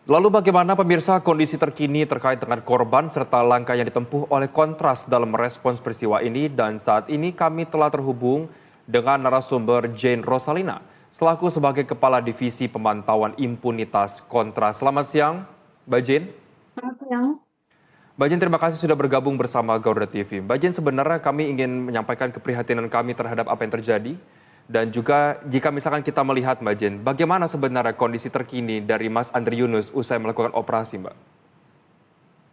Lalu bagaimana pemirsa kondisi terkini terkait dengan korban serta langkah yang ditempuh oleh Kontras dalam merespons peristiwa ini, dan saat ini kami telah terhubung dengan narasumber Jane Rosalina selaku sebagai Kepala Divisi Pemantauan Impunitas Kontras. Selamat siang, Mbak Jane. Selamat siang. Mbak Jane, terima kasih sudah bergabung bersama Garuda TV. Mbak Jane, sebenarnya kami ingin menyampaikan keprihatinan kami terhadap apa yang terjadi. Dan juga jika misalkan kita melihat Mbak Jane, bagaimana sebenarnya kondisi terkini dari Mas Andri Yunus usai melakukan operasi, Mbak?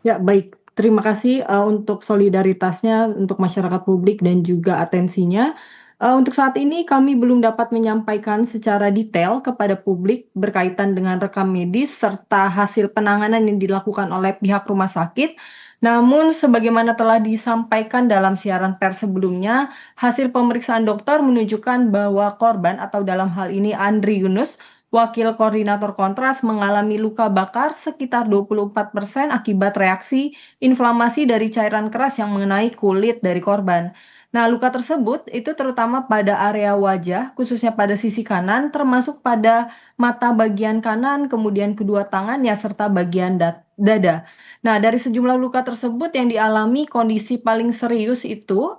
Ya, baik. Terima kasih untuk solidaritasnya untuk masyarakat publik dan juga atensinya. Untuk saat ini kami belum dapat menyampaikan secara detail kepada publik berkaitan dengan rekam medis serta hasil penanganan yang dilakukan oleh pihak rumah sakit. Namun, sebagaimana telah disampaikan dalam siaran pers sebelumnya, hasil pemeriksaan dokter menunjukkan bahwa korban atau dalam hal ini Andri Yunus, Wakil Koordinator Kontras, mengalami luka bakar sekitar 24% akibat reaksi inflamasi dari cairan keras yang mengenai kulit dari korban. Nah, luka tersebut itu terutama pada area wajah, khususnya pada sisi kanan, termasuk pada mata bagian kanan, kemudian kedua tangannya, serta bagian dada. Nah, dari sejumlah luka tersebut yang dialami, kondisi paling serius itu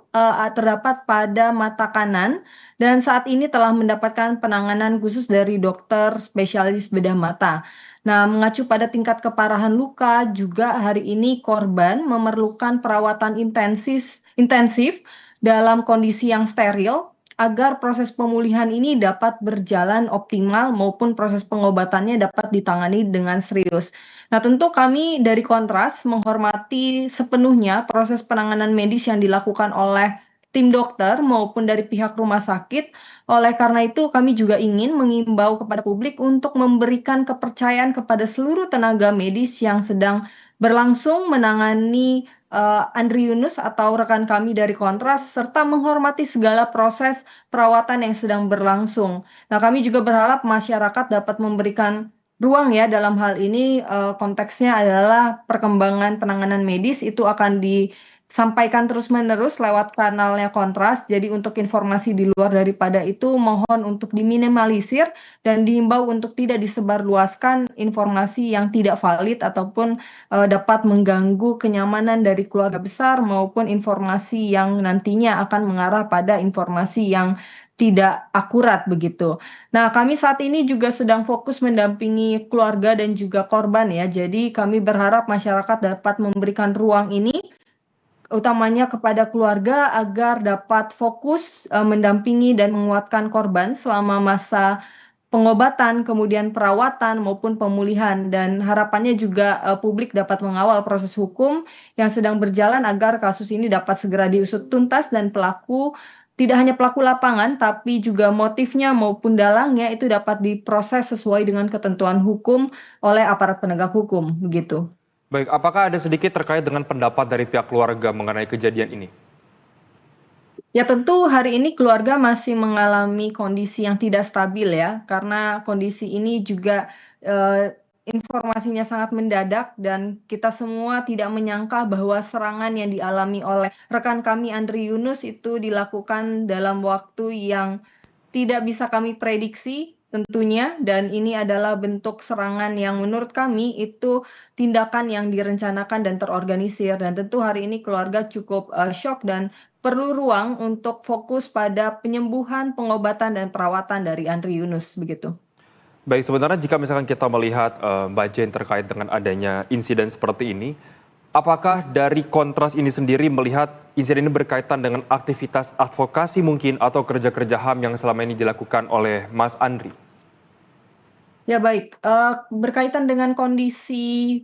terdapat pada mata kanan, dan saat ini telah mendapatkan penanganan khusus dari dokter spesialis bedah mata. Nah, mengacu pada tingkat keparahan luka, juga hari ini korban memerlukan perawatan intensif dalam kondisi yang steril agar proses pemulihan ini dapat berjalan optimal maupun proses pengobatannya dapat ditangani dengan serius. Nah, tentu kami dari Kontras menghormati sepenuhnya proses penanganan medis yang dilakukan oleh tim dokter maupun dari pihak rumah sakit. Oleh karena itu, kami juga ingin mengimbau kepada publik untuk memberikan kepercayaan kepada seluruh tenaga medis yang sedang berlangsung menangani Andri Yunus atau rekan kami dari Kontras, serta menghormati segala proses perawatan yang sedang berlangsung. Nah, kami juga berharap masyarakat dapat memberikan ruang ya dalam hal ini, konteksnya adalah perkembangan penanganan medis itu akan disampaikan terus-menerus lewat kanalnya Kontras. Jadi untuk informasi di luar daripada itu mohon untuk diminimalisir dan diimbau untuk tidak disebarluaskan informasi yang tidak valid ataupun dapat mengganggu kenyamanan dari keluarga besar maupun informasi yang nantinya akan mengarah pada informasi yang tidak akurat begitu. Nah, kami saat ini juga sedang fokus mendampingi keluarga dan juga korban ya. Jadi kami berharap masyarakat dapat memberikan ruang ini utamanya kepada keluarga agar dapat fokus mendampingi dan menguatkan korban selama masa pengobatan, kemudian perawatan maupun pemulihan, dan harapannya juga publik dapat mengawal proses hukum yang sedang berjalan agar kasus ini dapat segera diusut tuntas dan pelaku tidak hanya pelaku lapangan tapi juga motifnya maupun dalangnya itu dapat diproses sesuai dengan ketentuan hukum oleh aparat penegak hukum begitu. Baik, apakah ada sedikit terkait dengan pendapat dari pihak keluarga mengenai kejadian ini? Ya tentu hari ini keluarga masih mengalami kondisi yang tidak stabil ya, karena kondisi ini juga informasinya sangat mendadak dan kita semua tidak menyangka bahwa serangan yang dialami oleh rekan kami Andri Yunus itu dilakukan dalam waktu yang tidak bisa kami prediksi tentunya, dan ini adalah bentuk serangan yang menurut kami itu tindakan yang direncanakan dan terorganisir, dan tentu hari ini keluarga cukup syok dan perlu ruang untuk fokus pada penyembuhan, pengobatan, dan perawatan dari Andri Yunus begitu. Baik, sebenarnya jika misalkan kita melihat Mbak Jane terkait dengan adanya insiden seperti ini, apakah dari Kontras ini sendiri melihat insiden ini berkaitan dengan aktivitas advokasi mungkin atau kerja-kerja HAM yang selama ini dilakukan oleh Mas Andri? Ya baik, berkaitan dengan kondisi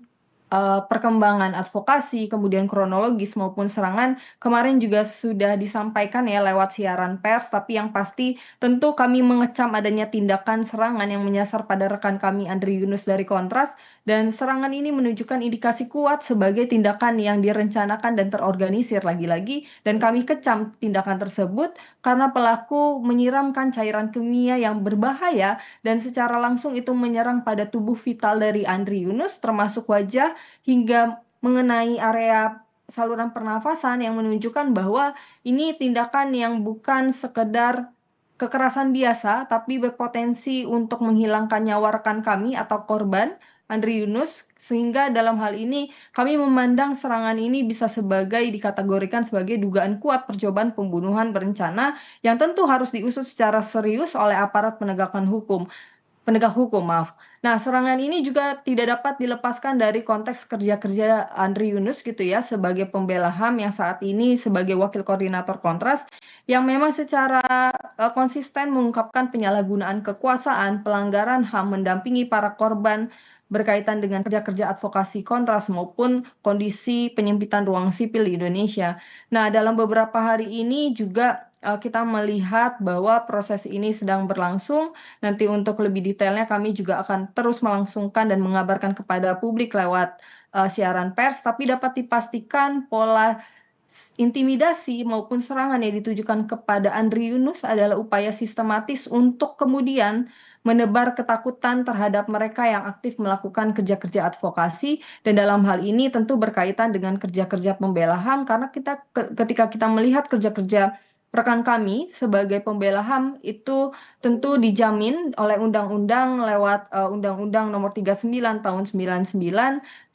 perkembangan advokasi, kemudian kronologis maupun serangan, kemarin juga sudah disampaikan ya lewat siaran pers, tapi yang pasti tentu kami mengecam adanya tindakan serangan yang menyasar pada rekan kami Andri Yunus dari Kontras, dan serangan ini menunjukkan indikasi kuat sebagai tindakan yang direncanakan dan terorganisir lagi-lagi, dan kami kecam tindakan tersebut karena pelaku menyiramkan cairan kimia yang berbahaya dan secara langsung itu menyerang pada tubuh vital dari Andri Yunus termasuk wajah hingga mengenai area saluran pernafasan, yang menunjukkan bahwa ini tindakan yang bukan sekedar kekerasan biasa tapi berpotensi untuk menghilangkan nyawa rekan kami atau korban, Andri Yunus, sehingga dalam hal ini kami memandang serangan ini bisa dikategorikan sebagai dugaan kuat percobaan pembunuhan berencana yang tentu harus diusut secara serius oleh aparat penegak hukum, maaf. Nah, serangan ini juga tidak dapat dilepaskan dari konteks kerja-kerja Andri Yunus gitu ya, sebagai pembela HAM yang saat ini sebagai wakil koordinator Kontras, yang memang secara konsisten mengungkapkan penyalahgunaan kekuasaan, pelanggaran HAM, mendampingi para korban berkaitan dengan kerja-kerja advokasi Kontras maupun kondisi penyempitan ruang sipil di Indonesia. Nah, dalam beberapa hari ini juga kita melihat bahwa proses ini sedang berlangsung. Nanti untuk lebih detailnya kami juga akan terus melangsungkan dan mengabarkan kepada publik lewat siaran pers, tapi dapat dipastikan pola intimidasi maupun serangan yang ditujukan kepada Andri Yunus adalah upaya sistematis untuk kemudian menebar ketakutan terhadap mereka yang aktif melakukan kerja-kerja advokasi, dan dalam hal ini tentu berkaitan dengan kerja-kerja pembela HAM, karena ketika kita melihat kerja-kerja rekan kami sebagai pembela HAM itu tentu dijamin oleh undang-undang lewat Undang-Undang Nomor 39 Tahun 99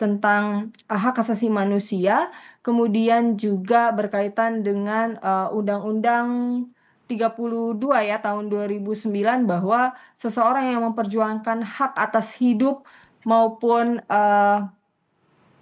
tentang hak asasi manusia, kemudian juga berkaitan dengan Undang-Undang 32 ya tahun 2009, bahwa seseorang yang memperjuangkan hak atas hidup maupun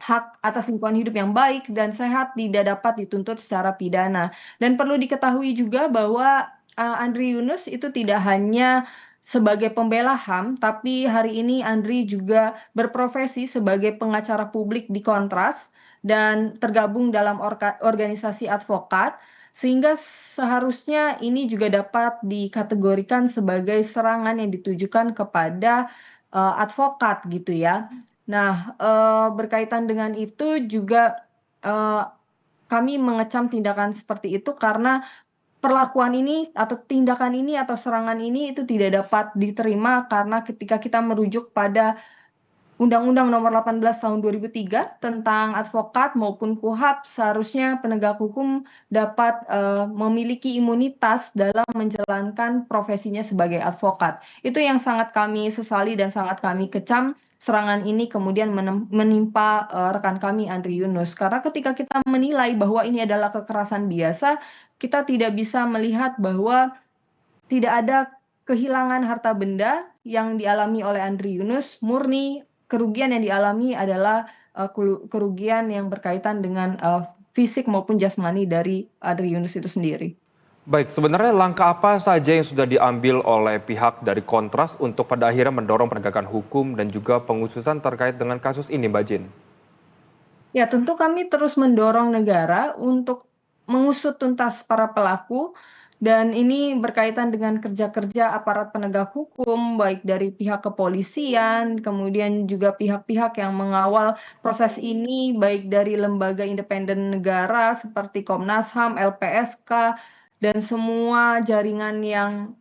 hak atas lingkungan hidup yang baik dan sehat tidak dapat dituntut secara pidana. Dan perlu diketahui juga bahwa Andri Yunus itu tidak hanya sebagai pembela HAM, tapi hari ini Andri juga berprofesi sebagai pengacara publik di Kontras dan tergabung dalam organisasi advokat, sehingga seharusnya ini juga dapat dikategorikan sebagai serangan yang ditujukan kepada advokat gitu ya. Nah, berkaitan dengan itu juga kami mengecam tindakan seperti itu karena perlakuan ini atau tindakan ini atau serangan ini itu tidak dapat diterima, karena ketika kita merujuk pada Undang-Undang Nomor 18 Tahun 2003 tentang advokat maupun KUHAP, seharusnya penegak hukum dapat memiliki imunitas dalam menjalankan profesinya sebagai advokat. Itu yang sangat kami sesali dan sangat kami kecam, serangan ini kemudian menimpa rekan kami Andri Yunus. Karena ketika kita menilai bahwa ini adalah kekerasan biasa, kita tidak bisa melihat bahwa tidak ada kehilangan harta benda yang dialami oleh Andri Yunus. Murni kerugian yang dialami adalah kerugian yang berkaitan dengan fisik maupun jasmani dari Andri Yunus itu sendiri. Baik, sebenarnya langkah apa saja yang sudah diambil oleh pihak dari Kontras untuk pada akhirnya mendorong penegakan hukum dan juga pengusutan terkait dengan kasus ini, Mbak Jin? Ya, tentu kami terus mendorong negara untuk mengusut tuntas para pelaku, dan ini berkaitan dengan kerja-kerja aparat penegak hukum, baik dari pihak kepolisian, kemudian juga pihak-pihak yang mengawal proses ini, baik dari lembaga independen negara seperti Komnas HAM, LPSK, dan semua jaringan yang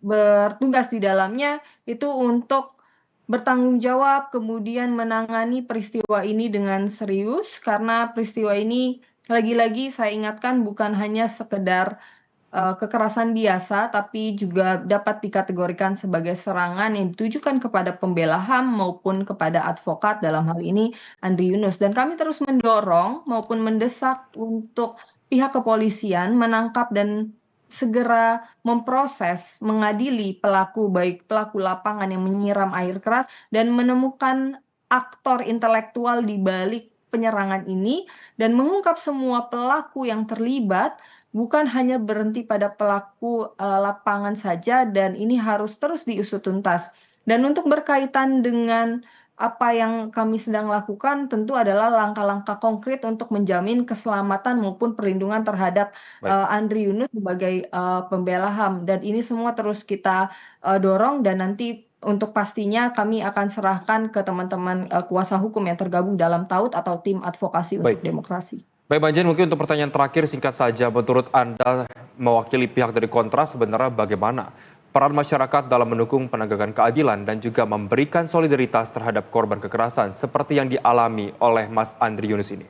bertugas di dalamnya itu untuk bertanggung jawab, kemudian menangani peristiwa ini dengan serius, karena peristiwa ini lagi-lagi saya ingatkan bukan hanya sekedar kekerasan biasa, tapi juga dapat dikategorikan sebagai serangan yang ditujukan kepada pembela HAM maupun kepada advokat, dalam hal ini Andri Yunus. Dan kami terus mendorong maupun mendesak untuk pihak kepolisian menangkap dan segera memproses, mengadili pelaku, baik pelaku lapangan yang menyiram air keras, dan menemukan aktor intelektual di balik penyerangan ini, dan mengungkap semua pelaku yang terlibat, bukan hanya berhenti pada pelaku lapangan saja, dan ini harus terus diusut tuntas. Dan untuk berkaitan dengan apa yang kami sedang lakukan tentu adalah langkah-langkah konkret untuk menjamin keselamatan maupun perlindungan terhadap Andri Yunus sebagai pembela HAM. Dan ini semua terus kita dorong, dan nanti untuk pastinya kami akan serahkan ke teman-teman kuasa hukum yang tergabung dalam TAUD atau Tim Advokasi untuk Demokrasi. Baik, Mbak Jen, mungkin untuk pertanyaan terakhir singkat saja, menurut Anda mewakili pihak dari Kontras, sebenarnya bagaimana peran masyarakat dalam mendukung penegakan keadilan dan juga memberikan solidaritas terhadap korban kekerasan seperti yang dialami oleh Mas Andri Yunus ini?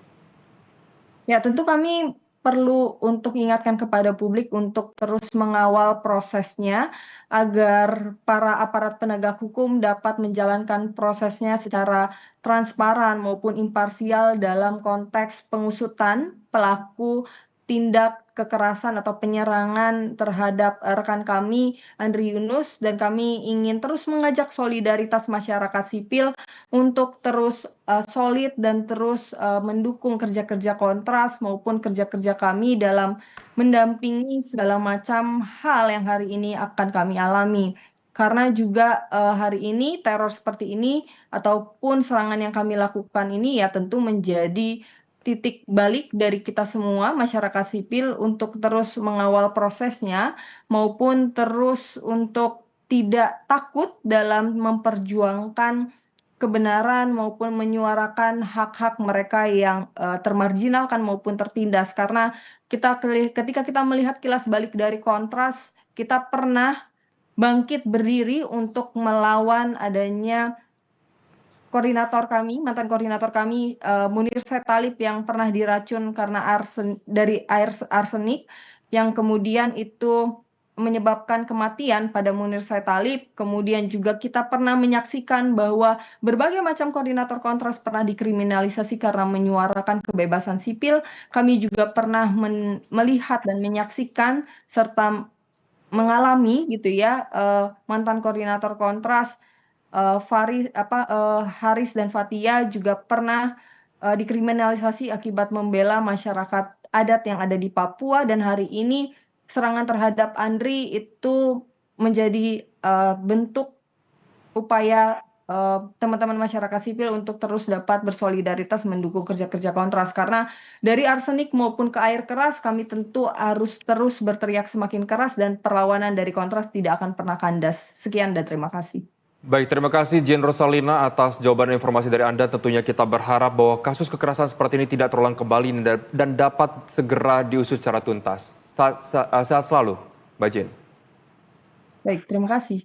Ya, tentu kami perlu untuk ingatkan kepada publik untuk terus mengawal prosesnya agar para aparat penegak hukum dapat menjalankan prosesnya secara transparan maupun imparsial dalam konteks pengusutan pelaku tindak kekerasan atau penyerangan terhadap rekan kami Andri Yunus, dan kami ingin terus mengajak solidaritas masyarakat sipil untuk terus solid dan terus mendukung kerja-kerja Kontras maupun kerja-kerja kami dalam mendampingi segala macam hal yang hari ini akan kami alami. Karena juga hari ini teror seperti ini ataupun serangan yang kami lakukan ini ya tentu menjadi titik balik dari kita semua masyarakat sipil untuk terus mengawal prosesnya maupun terus untuk tidak takut dalam memperjuangkan kebenaran maupun menyuarakan hak-hak mereka yang termarginalkan maupun tertindas. Karena ketika kita melihat kilas balik dari Kontras, kita pernah bangkit berdiri untuk melawan adanya mantan koordinator kami, Munir Setalip yang pernah diracun karena dari air arsenik, yang kemudian itu menyebabkan kematian pada Munir Setalip. Kemudian juga kita pernah menyaksikan bahwa berbagai macam koordinator Kontras pernah dikriminalisasi karena menyuarakan kebebasan sipil. Kami juga pernah melihat dan menyaksikan serta mengalami gitu ya, mantan koordinator Kontras Haris dan Fathia juga pernah dikriminalisasi akibat membela masyarakat adat yang ada di Papua, dan hari ini serangan terhadap Andri itu menjadi bentuk upaya teman-teman masyarakat sipil untuk terus dapat bersolidaritas mendukung kerja-kerja Kontras. Karena dari arsenik maupun ke air keras, kami tentu harus terus berteriak semakin keras dan perlawanan dari Kontras tidak akan pernah kandas. Sekian dan terima kasih. Baik, terima kasih Jane Rosalina atas jawaban dan informasi dari Anda. Tentunya kita berharap bahwa kasus kekerasan seperti ini tidak terulang kembali dan dapat segera diusut secara tuntas. Sehat selalu, Mbak Jane. Baik, terima kasih.